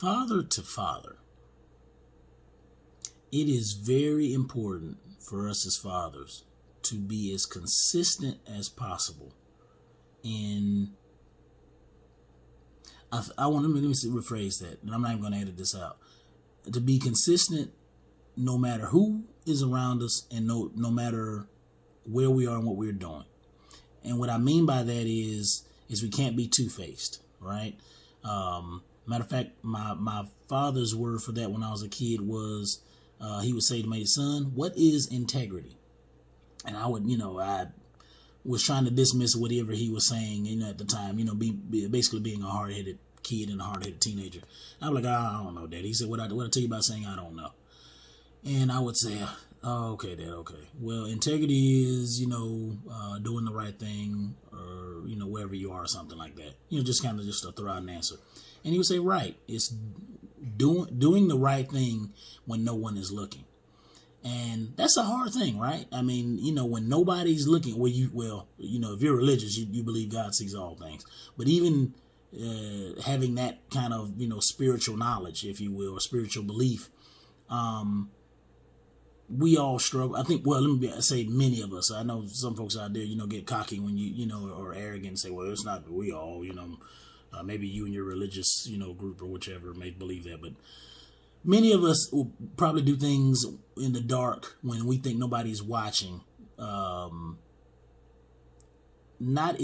father to father, it is very important for us as fathers to be as consistent as possible in, let me rephrase that, and I'm not even going to edit this out, to be consistent no matter who is around us and no matter where we are and what we're doing. And what I mean by that is we can't be two-faced, right? Matter of fact, my father's word for that when I was a kid was, he would say to me, son, what is integrity? And I would, I was trying to dismiss whatever he was saying, at the time, basically being a hard-headed kid and a hard-headed teenager. I was like, I don't know, Dad. He said, what I tell you about saying I don't know? And I would say, oh, okay, Dad, okay. Well, integrity is, doing the right thing, or, wherever you are or something like that. Just kind of just to throw out an answer. And he would say, right, it's doing the right thing when no one is looking. And that's a hard thing, right? I mean, when nobody's looking, if you're religious, you believe God sees all things. But even having that kind of, spiritual knowledge, if you will, or spiritual belief, we all struggle. I think, let me say many of us. I know some folks out there, get cocky when or arrogant and say, well, it's not we all, maybe you and your religious, group or whichever may believe that. But many of us will probably do things in the dark when we think nobody's watching.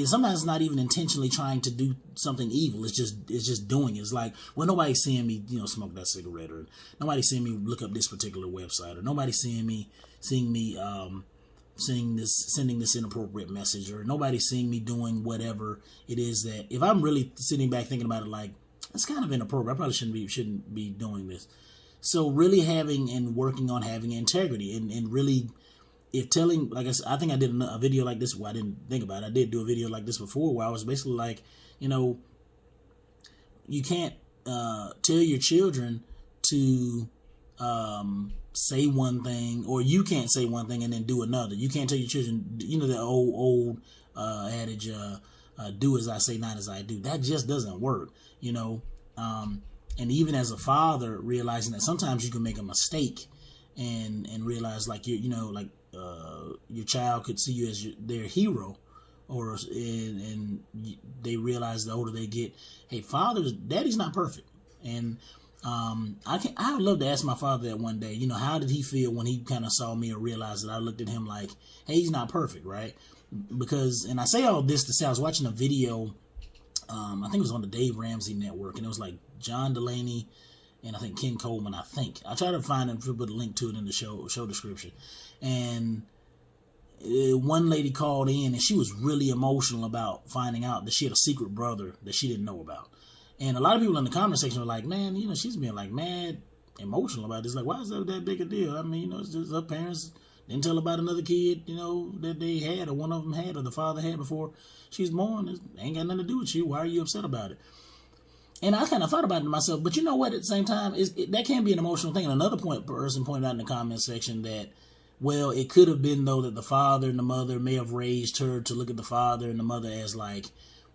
Sometimes not even intentionally trying to do something evil. It's just doing it. It's like, well, nobody's seeing me, smoke that cigarette, or nobody's seeing me look up this particular website, or nobody's seeing me sending this inappropriate message, or nobody's seeing me doing whatever it is that, if I'm really sitting back thinking about it, like, it's kind of inappropriate. I probably shouldn't be doing this. So really having and working on having integrity and really, if telling, like I think I did a video like this. Well, I didn't think about it. I did do a video like this before where I was basically like, you can't tell your children to say one thing, or you can't say one thing and then do another. You can't tell your children, the old adage, do as I say, not as I do. That just doesn't work, and even as a father, realizing that sometimes you can make a mistake and realize like your child could see you as their hero, and they realize the older they get, hey, daddy's not perfect. And I would love to ask my father that one day, how did he feel when he kind of saw me, or realized that I looked at him like, hey, he's not perfect, right? Because, and I say all this to say, I was watching a video, I think it was on the Dave Ramsey network, and it was like John Delaney and I think Ken Coleman, I think. I try to find and put a link to it in the show description. And one lady called in, and she was really emotional about finding out that she had a secret brother that she didn't know about. And a lot of people in the comment section were like, man, she's being like mad emotional about this. Like, why is that big a deal? I mean, it's just her parents didn't tell about another kid, that they had, or one of them had, or the father had before she's born. It ain't got nothing to do with you. Why are you upset about it? And I kind of thought about it myself, but you know what? At the same time, that can be an emotional thing. And another person pointed out in the comment section that, well, it could have been, though, that the father and the mother may have raised her to look at the father and the mother as like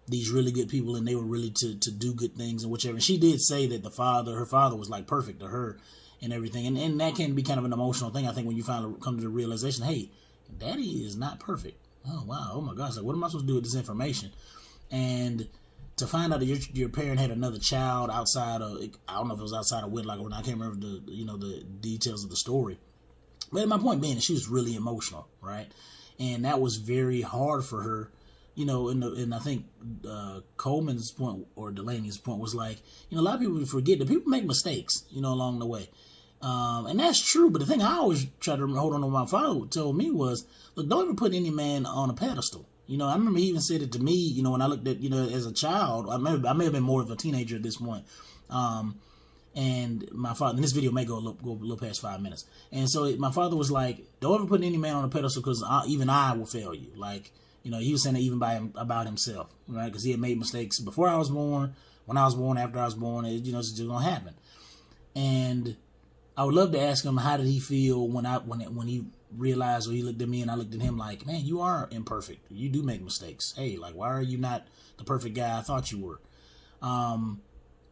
these really good people, and they were really to do good things and whichever. And she did say that her father was like perfect to her and everything. And that can be kind of an emotional thing, I think, when you finally come to the realization, hey, daddy is not perfect. Oh, wow. Oh, my gosh. Like, what am I supposed to do with this information? And to find out that your parent had another child outside of, I don't know if it was outside of wedlock or not, I can't remember the details of the story. But my point being, she was really emotional, right? And that was very hard for her, and I think Coleman's point, or Delaney's point, was like, a lot of people forget that people make mistakes, along the way. And that's true, but the thing I always try to hold on to, what my father told me was, look, don't ever put any man on a pedestal. I remember he even said it to me, when I looked at, as a child. I may have been more of a teenager at this point. And my father, and this video may go a little past 5 minutes. And so my father was like, don't ever put any man on a pedestal, because even I will fail you. Like, he was saying that even about himself, right? Because he had made mistakes before I was born, when I was born, after I was born. It's just going to happen. And I would love to ask him, how did he feel when he realized, or he looked at me and I looked at him like, man, you are imperfect. You do make mistakes. Hey, like, why are you not the perfect guy I thought you were?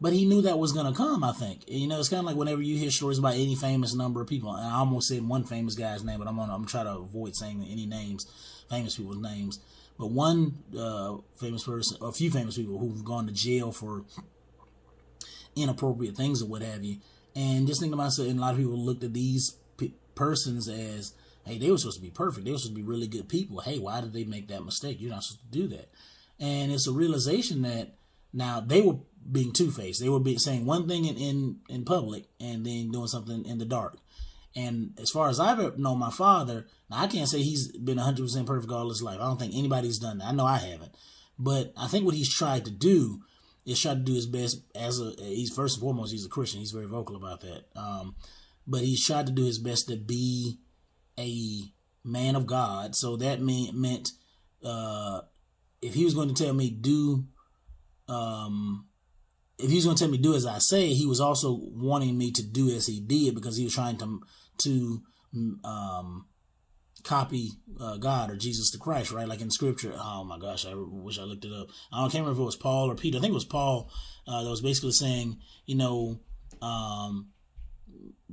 But he knew that was going to come, I think. You know, it's kind of like whenever you hear stories about any famous number of people, and I almost said one famous guy's name, but I'm trying to avoid saying any names, famous people's names. But one famous person, or a few famous people who've gone to jail for inappropriate things or what have you. And just think to myself, and a lot of people looked at these persons as, hey, they were supposed to be perfect. They were supposed to be really good people. Hey, why did they make that mistake? You're not supposed to do that. And it's a realization that now they were being two-faced. They were saying one thing in public and then doing something in the dark. And as far as I've ever known my father, now I can't say he's been 100% perfect all his life. I don't think anybody's done that. I know I haven't. But I think what he's tried to do is try to do his best he's first and foremost, he's a Christian. He's very vocal about that. But he's tried to do his best to be a man of God. So that meant if he was going to tell me if he was going to tell me do as I say, he was also wanting me to do as he did, because he was trying to copy God or Jesus the Christ, right? Like in Scripture. Oh my gosh, I wish I looked it up. I can't remember if it was Paul or Peter. I think it was Paul that was basically saying, you know,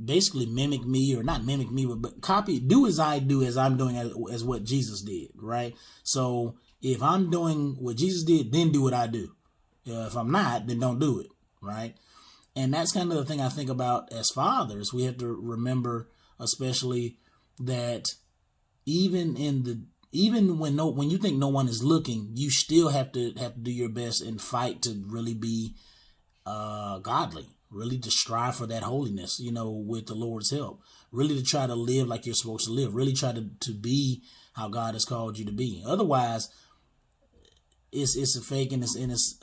basically mimic me, or not mimic me, but copy, do as I do, as I'm doing as what Jesus did, right? So if I'm doing what Jesus did, then do what I do. If I'm not, then don't do it, right? And that's kind of the thing I think about as fathers. We have to remember, especially, that even when you think no one is looking, you still have to do your best and fight to really be godly, really to strive for that holiness, you know, with the Lord's help, really to try to live like you're supposed to live, really try to be how God has called you to be. Otherwise, it's a fake, and it's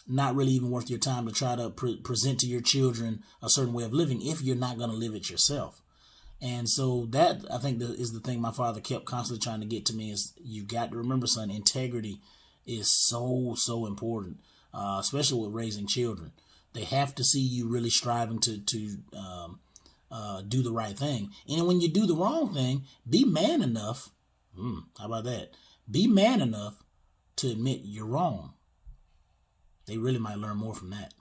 not really even worth your time to try to present to your children a certain way of living if you're not going to live it yourself. And so that, I think, is the thing my father kept constantly trying to get to me, is you got to remember, son, integrity is so important, especially with raising children. They have to see you really striving to do the right thing. And when you do the wrong thing, be man enough. How about that? Be man enough to admit you're wrong. They really might learn more from that.